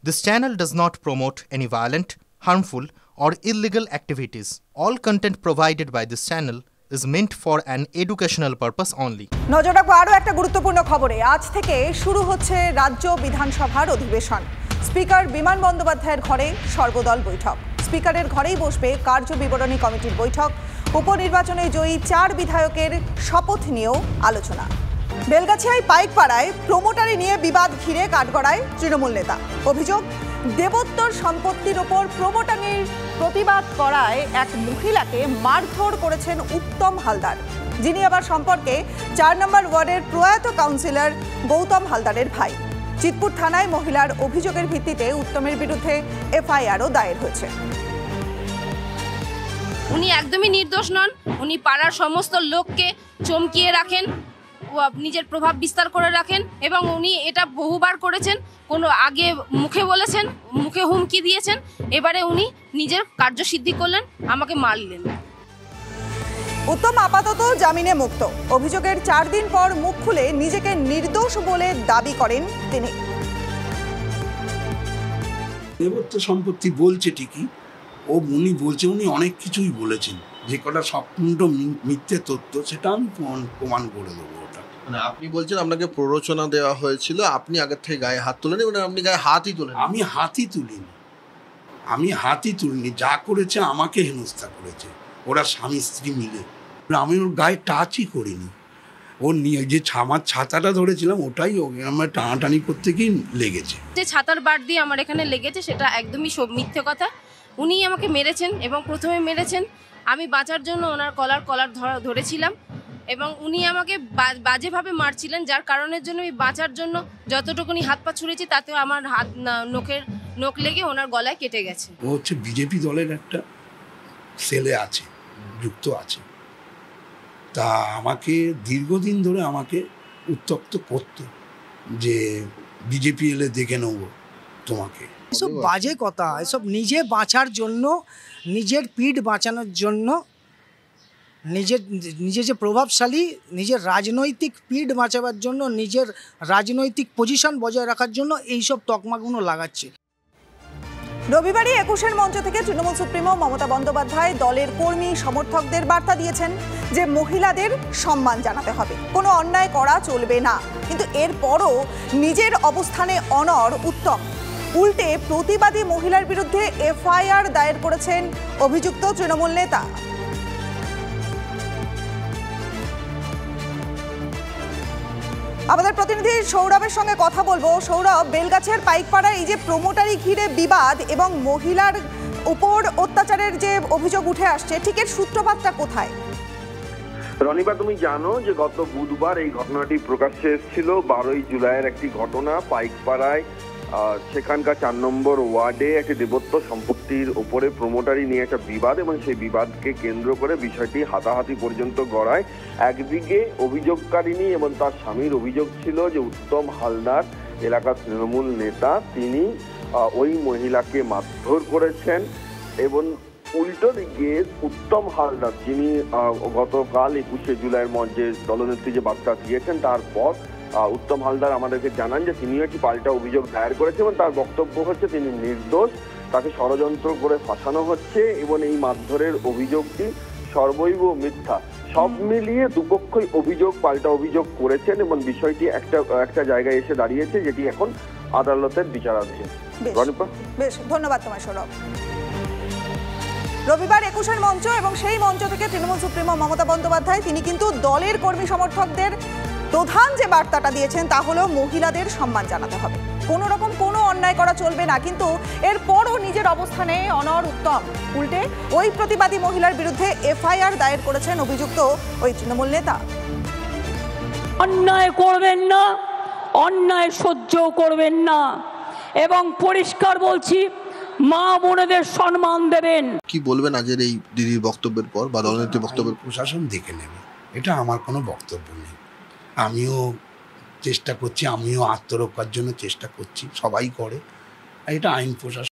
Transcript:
This channel does not promote any violent, harmful, or illegal activities. All content provided by this channel is meant for an educational purpose only. নজর রাখবো আরও একটা গুরুত্বপূর্ণ খবরে। আজ থেকে শুরু হচ্ছে রাজ্য বিধানসভার অধিবেশন। স্পিকার বিমান বন্দ্যোপাধ্যায়ের ঘরে সর্বদল বৈঠক। স্পিকারের ঘরেই বসবে কার্য বিবরণী কমিটির বৈঠক। উপনির্বাচনে জয়ী 4 বিধায়কের শপথ নিয়েও আলোচনা। বেলগাছিয়ায় পাইকপাড়ায় প্রমোটারি নিয়ে বিবাদ ঘিরে কাঠগড়ায় তৃণমূল নেতা। অভিযোগ, দেবোত্তর সম্পত্তির ওপর প্রমোটারির প্রতিবাদ করায় এক মহিলাকে মারধর করেছেন উত্তম হালদার, যিনি আবার সম্পর্কে 4 নম্বর ওয়ার্ডের প্রয়াত কাউন্সিলর গৌতম হালদারের ভাই। চিতপুর থানায় মহিলার অভিযোগের ভিত্তিতে উত্তমের বিরুদ্ধে এফআইআরও দায়ের হয়েছে। উনি একদমই নির্দোষ নন। উনি পাড়ার সমস্ত লোককে চমকিয়ে রাখেন, নিজের প্রভাব বিস্তার করে রাখেন এবং উনি এটা বহুবার করেছেন। কোনো আগে মুখে বলেছেন, মুখে হুমকি দিয়েছেন, এবারে উনি নিজের কার্যসিদ্ধি করলেন, আমাকে মারলেন। উত্তম আপাতত জামিনে মুক্ত। অভিযোগের 4 দিন পর মুখ খুলে নিজেকে নির্দোষ বলে দাবি করেন তিনি। দেবোত্তর সম্পত্তি বলছে ঠিকই, উনি বলছে, উনি অনেক কিছুই বলেছেন, যে কটা সম্পূর্ণ মিথ্যে তথ্য সেটা আমি প্রমাণ করে দেবো। ওটা মানে আপনি বলছেন আপনাকে প্ররোচনা দেওয়া হয়েছিল, আপনি আগের থেকে গায়ে হাত তোলেন, মানে আপনি গায়ে হাতই তোলেন? আমি হাতই তুলিনি, যা করেছে আমাকে হেনস্থা করেছে ওরা স্বামী স্ত্রী মিলে। আমি ওর গায়ে টাচই করিনি। ওর নিয়ে যে আমার ছাতাটা ধরেছিলাম ওটাই আমার টানাটানি করতে গিয়ে লেগেছে। যে ছাতার বার দিয়ে আমার এখানে লেগেছে সেটা একদমই সব মিথ্যে কথা। উনি আমাকে মেরেছেন এবং প্রথমে মেরেছেন আমি বাঁচার জন্য ওনার কলার ধরেছিলাম এবং উনি আমাকে বাজেভাবে মারছিলেন, যার কারণের জন্য আমি বাঁচার জন্য যতটুকুনি হাত পা ছুঁড়েছি তাতেও আমার হাত নখ লেগে ওনার গলায় কেটে গেছে। ও হচ্ছে বিজেপি দলের একটা সেলে আছে, যুক্ত আছে। তা আমাকে দীর্ঘদিন ধরে আমাকে উত্তপ্ত করতো যে বিজেপি এলে দেখে নেবো তোমাকে। এসব বাজে কথা, এসব নিজে বাঁচার জন্য, নিজের পিঠ বাঁচানোর জন্য, নিজে যে প্রভাবশালী, নিজের রাজনৈতিক পিঠ বাঁচাবার জন্য, নিজের রাজনৈতিক পজিশন বজায় রাখার জন্য এইসব তকমাগুলো লাগাচ্ছে। রবিবারই 21-এর মঞ্চ থেকে তৃণমূল সুপ্রিমো মমতা বন্দ্যোপাধ্যায় দলের কর্মী সমর্থকদের বার্তা দিয়েছেন যে মহিলাদের সম্মান জানাতে হবে, কোনো অন্যায় করা চলবে না। কিন্তু এরপরও নিজের অবস্থানে অনড় উত্তম। উল্টে প্রতিবাদী মহিলার বিরুদ্ধে এফআইআর দায়ের করেছেন অভিযুক্ত তৃণমূল নেতা। আমাদের প্রতিনিধি সৌরভের সঙ্গে কথা বলবো। সৌরভ, বেলগাছিয়ার পাইকপাড়ায় এই যে প্রমোটারি ঘিরে বিবাদ এবং মহিলার উপর অত্যাচারের যে অভিযোগ উঠে আসছে, ঠিক এর সূত্রপাতটা কোথায়? রনিবা, তুমি জানো যে গত বুধবার এই ঘটনাটি প্রকাশ্যে এসেছিল। 12ই জুলাইয়ের একটি ঘটনা। পাইকপাড়ায় সেখানকার 4 নম্বর ওয়ার্ডে একটি দেবোত্তর সম্পত্তির উপরে প্রমোটারি নিয়ে একটা বিবাদ এবং সেই বিবাদকে কেন্দ্র করে বিষয়টি হাতাহাতি পর্যন্ত গড়ায়। একদিকে অভিযোগকারিনী এবং তার স্বামীর অভিযোগ ছিল যে উত্তম হালদার, এলাকার তৃণমূল নেতা, তিনি ওই মহিলাকে মারধর করেছেন এবং উল্টো দিকে উত্তম হালদার, যিনি গতকাল 21শে জুলাইয়ের মঞ্চে দলনেত্রী যে বার্তা দিয়েছেন, তারপর উত্তম হালদার আমাদেরকে জানান যে তিনিও একটি পাল্টা অভিযোগ দায়ের করেছেন এবং তার বক্তব্য হচ্ছে তিনি নির্দোষ, তাকে ষড়যন্ত্র করে ফাঁসানো হচ্ছে এবং এই মারধরের অভিযোগটি সর্বৈব মিথ্যা। সব মিলিয়ে দুপক্ষই পাল্টা অভিযোগ করেছেন এবং বিষয়টি একটা জায়গায় এসে দাঁড়িয়েছে, যেটি এখন আদালতের বিচারাধীন। বেশ, ধন্যবাদ তোমায় সৌরভ। রবিবার 21-এর মঞ্চ এবং সেই মঞ্চ থেকে তৃণমূল সুপ্রিমো মমতা বন্দ্যোপাধ্যায় তিনি কিন্তু দলের কর্মী সমর্থকদের প্রধান যে বার্তাটা দিয়েছেন তা হলো মহিলাদের সম্মান জানাতে হবে, কোনো রকম কোনো অন্যায় করা চলবে না। কিন্তু এরপরও নিজের অবস্থানে অনড় উত্তম। উল্টে ওই প্রতিবাদী মহিলার বিরুদ্ধে এফআইআর দায়ের করেছেন অভিযুক্ত ওই তৃণমূল নেতা। অন্যায় করবেন না, অন্যায় সহ্য করবেন না এবং পরিষ্কার বলছি, মা বোনেদের সম্মান দেবেন। কি বলবেন আজের এই দিদির বক্তব্যের পর বা দলনেত্রীর বক্তব্যের? প্রশাসন দেখে নেবে, এটা আমার কোনো বক্তব্য নেই। আমিও চেষ্টা করছি, আমিও আত্মরক্ষার জন্য চেষ্টা করছি, সবাই করে, এটা আইন প্রশাসন